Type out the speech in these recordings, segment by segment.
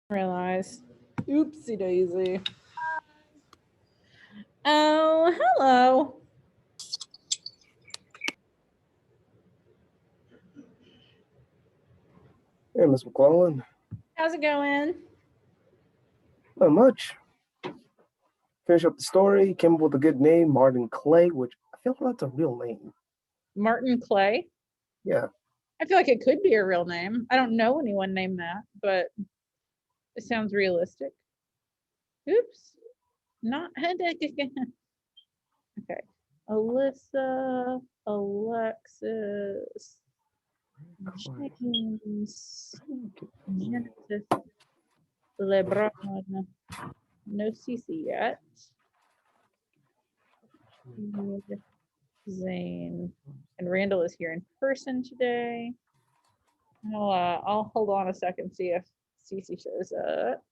Realize. Oopsie daisy. Oh, hello. Hey, Miss McClellan. How's it going? Not much. Finish up the story. Came up with a good name, Martin Clay, which I feel like that's a real name. Martin Clay. Yeah. I feel like it could be a real name. I don't know anyone named that, but it sounds realistic. Oops. Not okay. Alyssa, Alexis, James, Genesis, LeBron. No CC yet. Zane. And Randall is here in person today. I'll hold on a second, see if Cece shows up.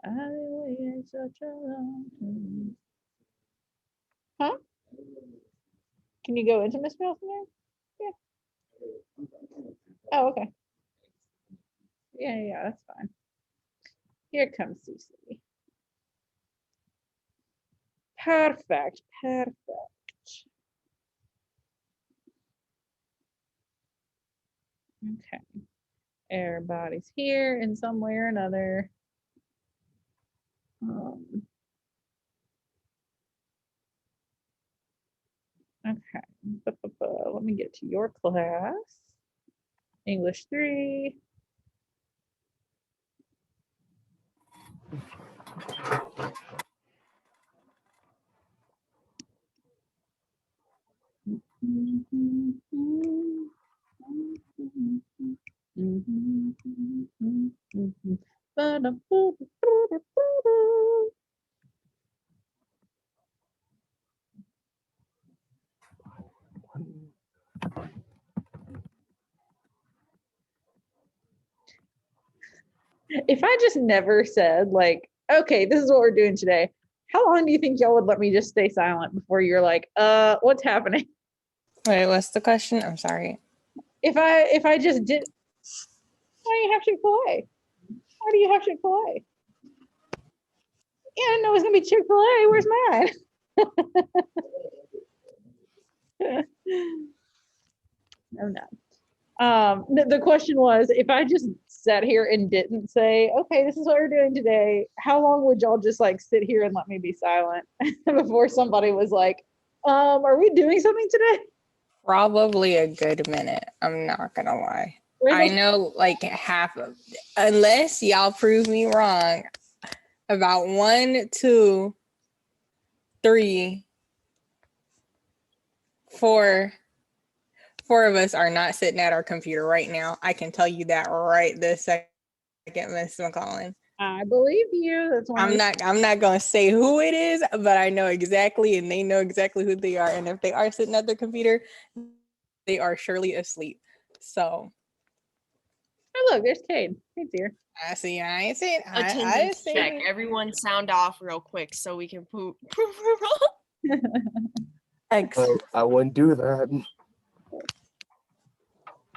I waited such a long time. Huh? Can you go into Miss Nelson there? Yeah. Oh, okay. Yeah, that's fine. Here comes Cece. Perfect. Okay. Everybody's here in some way or another. Okay. Let me get to your class. English 3. If I just never said, like, okay, this is what we're doing today, how long do you think y'all would let me just stay silent before you're like, what's happening? Wait, what's the question? I'm sorry. If I just did, why do you have Chick-fil-A? Why do you have Chick-fil-A? Yeah, I know it's gonna be Chick-fil-A. Where's mine? No. The question was, if I just sat here and didn't say, okay, this is what we're doing today, how long would y'all just like sit here and let me be silent before somebody was like, are we doing something today? Probably a good minute. I'm not gonna lie. Randall, I know like half of, unless y'all prove me wrong, about 1, 2, 3, 4 of us are not sitting at our computer right now. I can tell you that right this second, Miss McCollin. I believe you. That's why I'm not gonna say who it is, but I know exactly, and they know exactly who they are. And if they are sitting at their computer, they are surely asleep. So. Oh, look, there's Cade. Cade's here. I see. I ain't saying. Attendance check. Everyone sound off real quick so we can prove I wouldn't do that.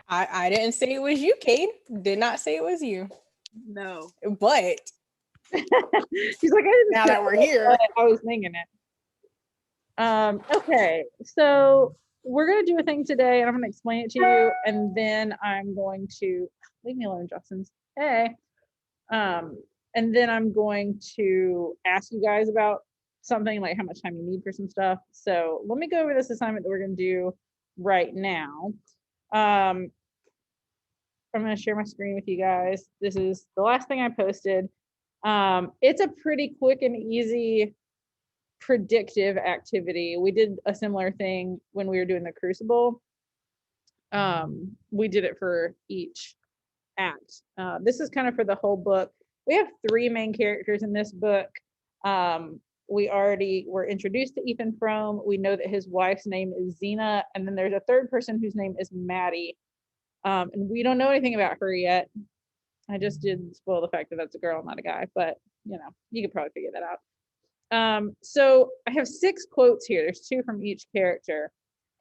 I didn't say it was you, Cade. Did not say it was you. No. But she's like, I didn't now that we're here, I was thinking it. Okay, so we're gonna do a thing today, and I'm gonna explain it to you, and then I'm going to leave me alone, Justin's. Hey. And then I'm going to ask you guys about something, like how much time you need for some stuff. So let me go over this assignment that we're gonna do right now. I'm gonna share my screen with you guys. This is the last thing I posted. It's a pretty quick and easy predictive activity. We did a similar thing when we were doing the Crucible. We did it for each act. This is kind of for the whole book. We have 3 main characters in this book. We already were introduced to Ethan Frome. We know that his wife's name is Xena, and then there's a third person whose name is Maddie. And we don't know anything about her yet. I just did spoil the fact that that's a girl, not a guy, but you could probably figure that out. So I have 6 quotes here. There's 2 from each character.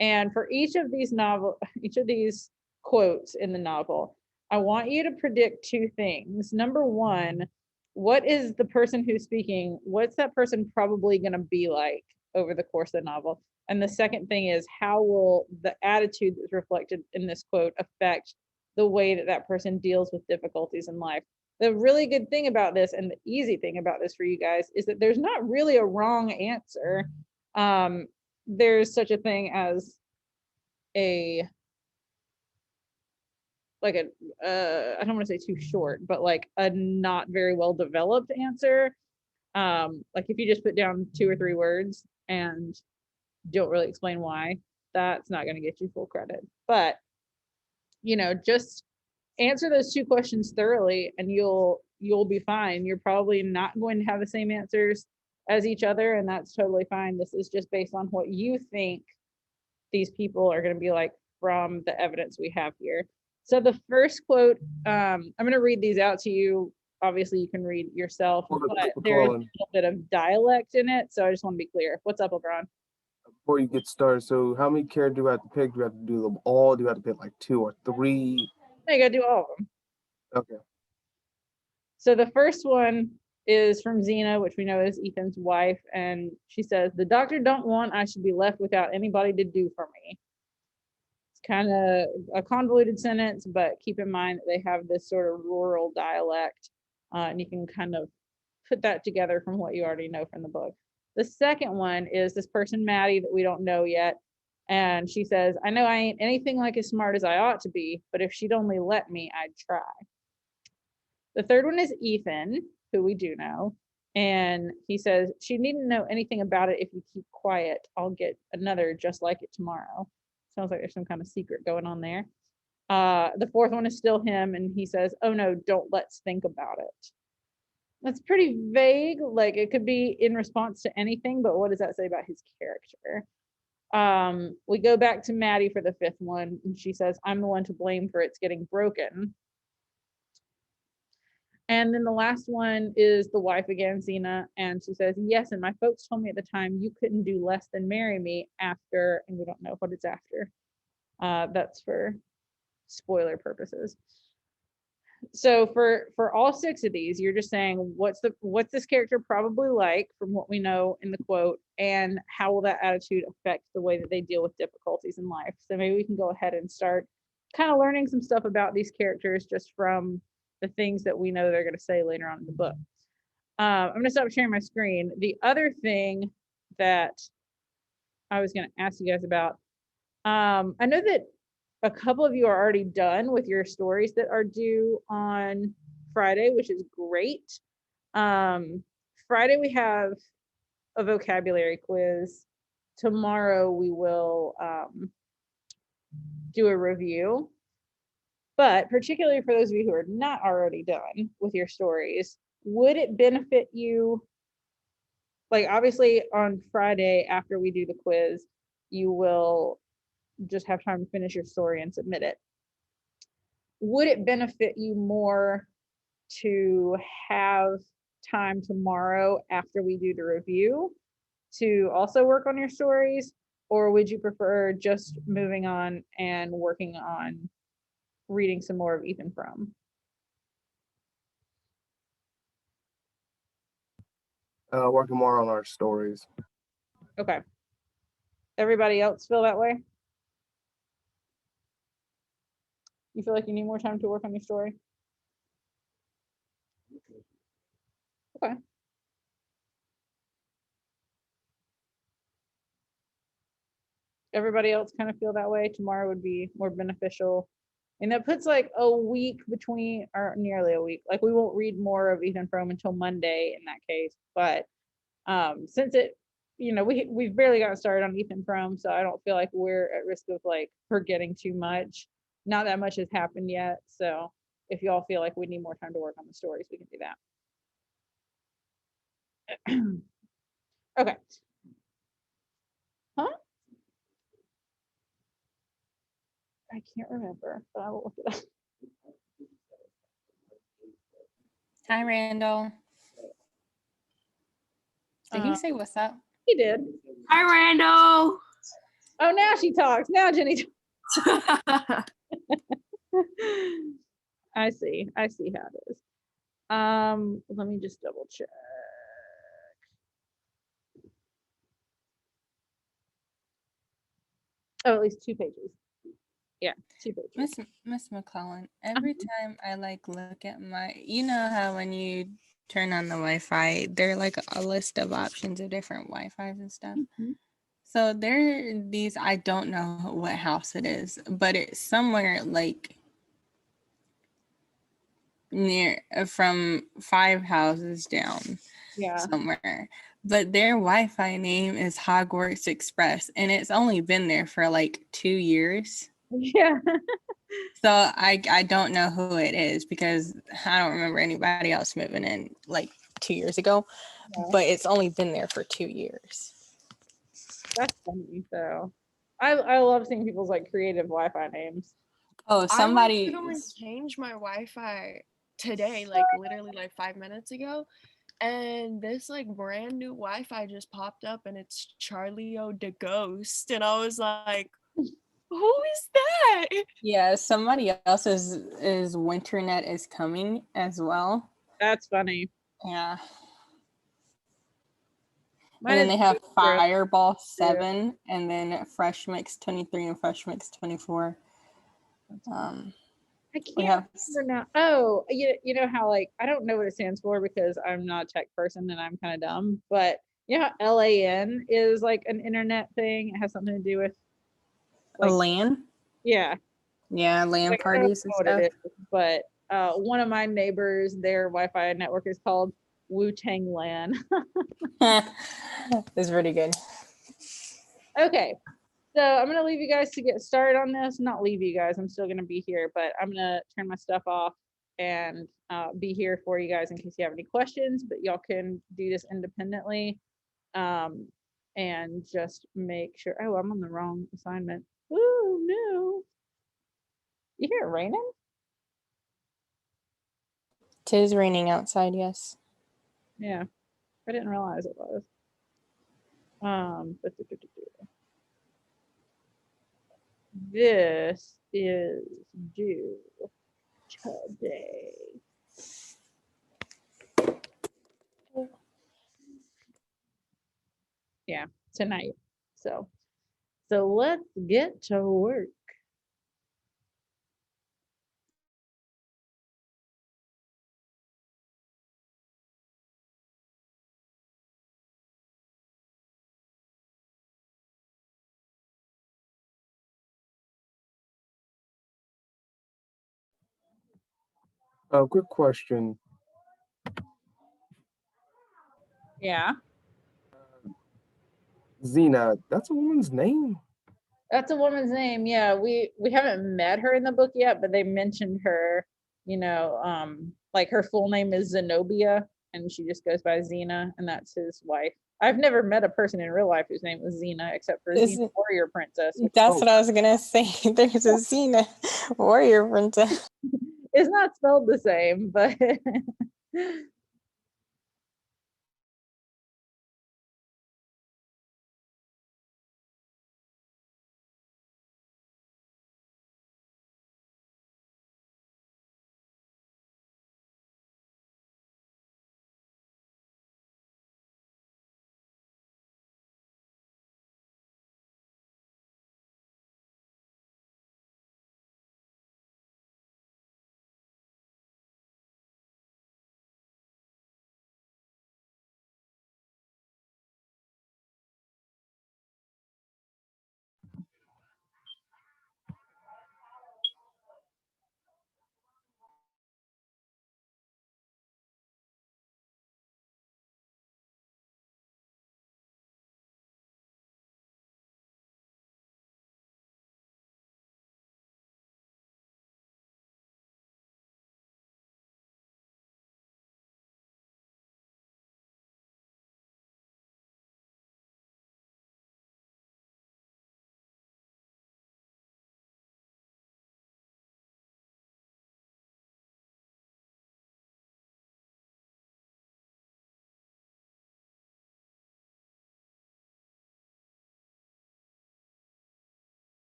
And for each of these quotes in the novel, I want you to predict two things. Number one, what is the person who's speaking? What's that person probably going to be like over the course of the novel? And the second thing is, how will the attitude that's reflected in this quote affect the way that that person deals with difficulties in life? The really good thing about this, and the easy thing about this for you guys, is that there's not really a wrong answer. There's such a thing as a like a I don't want to say too short, but like a not very well developed answer. Like if you just put down 2 or 3 words and don't really explain why, that's not going to get you full credit. But just answer those 2 questions thoroughly and you'll be fine. You're probably not going to have the same answers as each other, and that's totally fine. This is just based on what you think these people are going to be like from the evidence we have here. So the first quote, I'm going to read these out to you. Obviously, you can read yourself, but there's a little bit of dialect in it. So I just want to be clear. What's up, LeBron? Before you get started, so how many characters do you have to pick? Do you have to do them all? Do you have to pick like 2 or 3? No, you got to do all of them. Okay. So the first one is from Xena, which we know is Ethan's wife. And she says, "The doctor don't want I should be left without anybody to do for me." Kind of a convoluted sentence, but keep in mind that they have this sort of rural dialect, and you can kind of put that together from what you already know from the book. The second one is this person, Maddie, that we don't know yet, and she says, "I know I ain't anything like as smart as I ought to be, but if she'd only let me, I'd try." The third one is Ethan, who we do know, and he says, "She needn't know anything about it if you keep quiet. I'll get another just like it tomorrow." Sounds like there's some kind of secret going on there. The fourth one is still him, and he says, "Oh no, don't let's think about it." That's pretty vague. Like it could be in response to anything, but what does that say about his character? We go back to Maddie for the fifth one, and she says, "I'm the one to blame for it's getting broken." And then the last one is the wife again, Xena, and she says, "Yes, and my folks told me at the time you couldn't do less than marry me after," and we don't know what it's after. That's for spoiler purposes. So for all 6 of these, you're just saying what's this character probably like from what we know in the quote, and how will that attitude affect the way that they deal with difficulties in life. So maybe we can go ahead and start kind of learning some stuff about these characters just from the things that we know they're going to say later on in the book. I'm going to stop sharing my screen. The other thing that I was going to ask you guys about, I know that a couple of you are already done with your stories that are due on Friday, which is great. Friday we have a vocabulary quiz. Tomorrow we will do a review. But particularly for those of you who are not already done with your stories, would it benefit you, like obviously on Friday after we do the quiz, you will just have time to finish your story and submit it. Would it benefit you more to have time tomorrow after we do the review to also work on your stories, or would you prefer just moving on and working on reading some more of Ethan Frome? Working more on our stories. Okay. Everybody else feel that way? You feel like you need more time to work on your story? Okay. Everybody else kind of feel that way? Tomorrow would be more beneficial. And that puts like a week between, or nearly a week. Like we won't read more of Ethan Frome until Monday in that case. But since it, we've barely gotten started on Ethan Frome, so I don't feel like we're at risk of like forgetting too much. Not that much has happened yet. So if y'all feel like we need more time to work on the stories, we can do that. Okay. Huh? I can't remember, but I will look it up. Hi, Randall. Did he say what's up? He did. Hi, Randall. Oh, now she talks. Now Jenny talks. I see how it is. Let me just double check. Oh, at least 2 pages. Yeah, 2 pages. Miss McClellan, every time I like look at my, you know how when you turn on the Wi-Fi, there are like a list of options of different Wi-Fis and stuff. So there are these, I don't know what house it is, but it's somewhere like near from 5 houses down Yeah. somewhere. But their Wi-Fi name is Hogwarts Express, and it's only been there for like 2 years. Yeah. So I don't know who it is because I don't remember anybody else moving in like 2 years ago, but it's only been there for 2 years. That's funny. So I love seeing people's like creative Wi-Fi names. Oh, I went through and somebody. changed my Wi-Fi today, like literally like 5 minutes ago. And this like brand new Wi-Fi just popped up and it's Charlie-O the Ghost. And I was like, who is that? Yeah, somebody else's Winternet is coming as well. That's funny. Yeah. Mine And then is they have Booster. Fireball 7 and then Fresh Mix 23 and Fresh Mix 24. I We can't have remember now. Oh, you know how like I don't know what it stands for because I'm not a tech person and I'm kind of dumb. But you know how LAN is like an internet thing. It has something to do with a like LAN. yeah, Yeah, LAN like, I don't parties and know what it stuff. is, but one of my neighbors, their Wi-Fi network is called Wu Tang LAN. It's pretty good. Okay, so I'm gonna leave you guys to get started on this. Not leave you guys. I'm still gonna be here, but I'm gonna turn my stuff off and be here for you guys in case you have any questions. But y'all can do this independently, and just make sure. Oh, I'm on the wrong assignment. Oh no! You hear it raining? Tis raining outside, yes. Yeah, I didn't realize it was. This is due today. Yeah, tonight. So let's get to work. Quick question. Yeah, Xena, that's a woman's name? that's a woman's name. Yeah, we haven't met her in the book yet, but they mentioned her. You know, like her full name is Zenobia, and she just goes by Xena, and that's his wife. I've never met a person in real life whose name was Xena, except for Xena Warrior Princess. That's what I was gonna say. There's a Xena Warrior Princess. It's not spelled the same, but